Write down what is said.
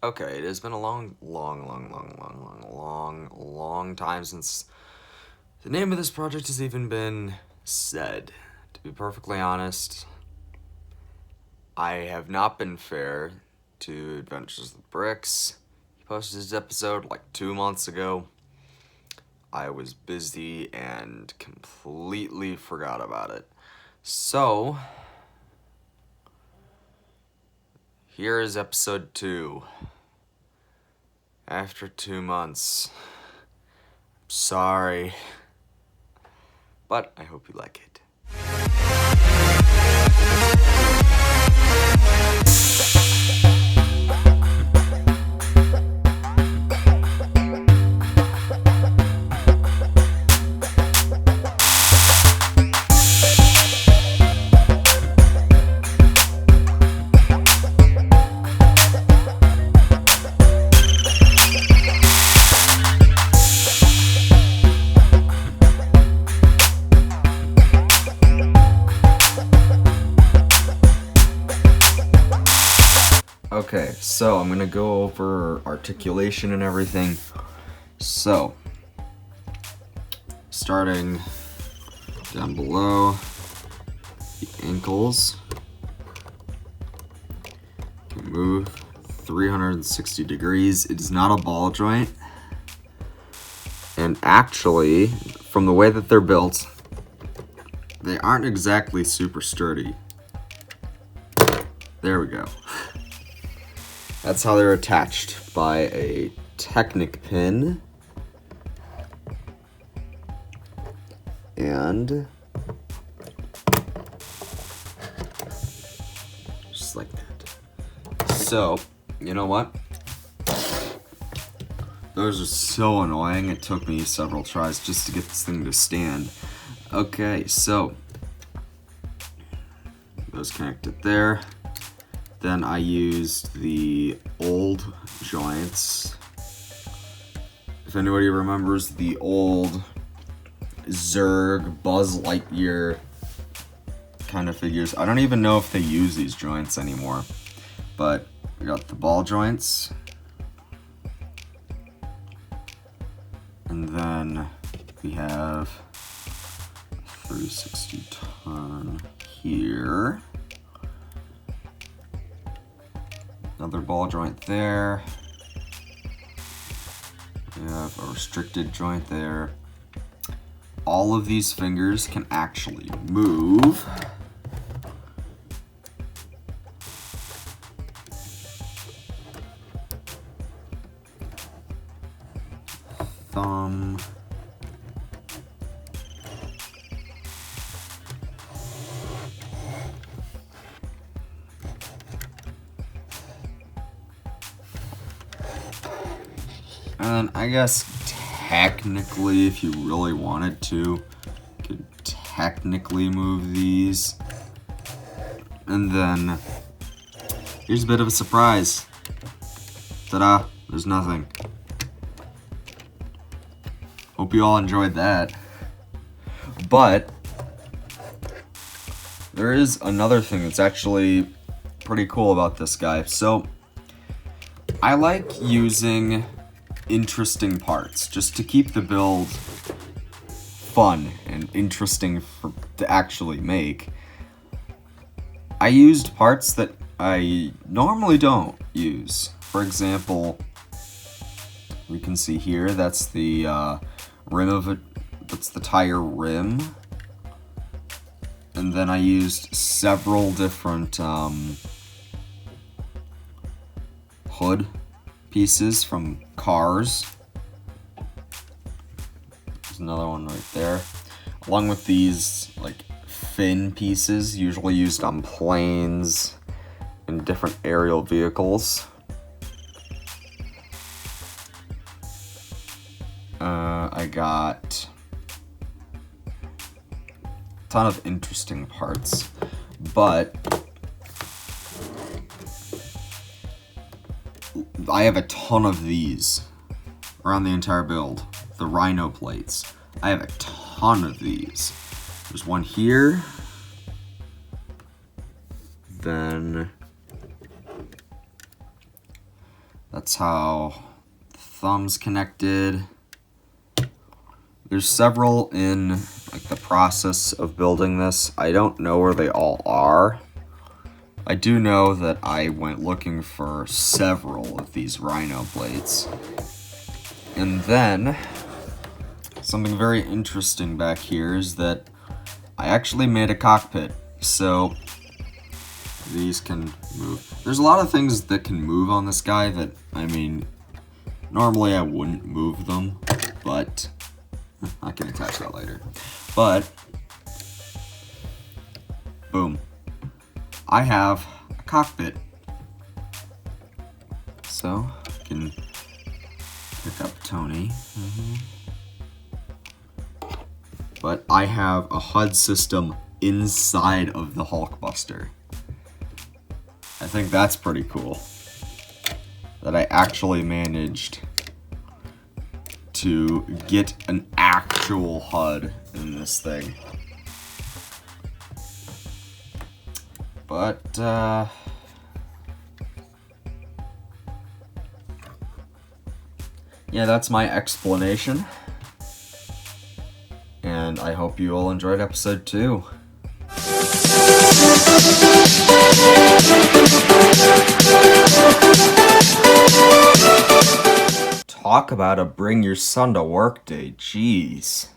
Okay, it has been a long time since the name of this project has even been said. To be perfectly honest, I have not been fair to Adventures with Bricks. He posted his episode like 2 months ago. I was busy and completely forgot about it. So, here is episode 2. After 2 months. Sorry. But I hope you like it. Okay, so I'm gonna go over articulation and everything. So, starting down below the ankles, can move 360 degrees. It is not a ball joint. And actually, from the way that they're built, they aren't exactly super sturdy. There we go. That's how they're attached, by a Technic pin. And just like that. So, you know what? Those are so annoying. It took me several tries just to get this thing to stand. Okay, so those connected there. Then I used the old joints. If anybody remembers the old Zurg, Buzz Lightyear kind of figures, I don't even know if they use these joints anymore. But we got the ball joints. And then we have 360 turn here. Another ball joint there. We have a restricted joint there. All of these fingers can actually move. Thumb. And I guess technically, if you really wanted to, you could technically move these. And then, here's a bit of a surprise. Ta-da, there's nothing. Hope you all enjoyed that. But, there is another thing that's actually pretty cool about this guy. So, I like using interesting parts just to keep the build fun and interesting to actually make. I used parts that I normally don't use. For example, we can see here that's the rim of it. That's the tire rim. And then I used several different hood pieces from cars. There's another one right there. Along with these like fin pieces, usually used on planes and different aerial vehicles. I got a ton of interesting parts, but I have a ton of these around the entire build. The Rhino plates. I have a ton of these. There's one here. Then That's how the thumb's connected. There's several in like the process of building this. I don't know where they all are. I do know that I went looking for several of these rhino blades. And then, something very interesting back here is that I actually made a cockpit. So, these can move. There's a lot of things that can move on this guy that, I mean, normally I wouldn't move them, but I can attach that later. But, boom. I have a cockpit. So, I can pick up Tony. But I have a HUD system inside of the Hulkbuster. I think that's pretty cool. That I actually managed to get an actual HUD in this thing. But, yeah, that's my explanation. And I hope you all enjoyed episode 2. Talk about a bring your son to work day, jeez.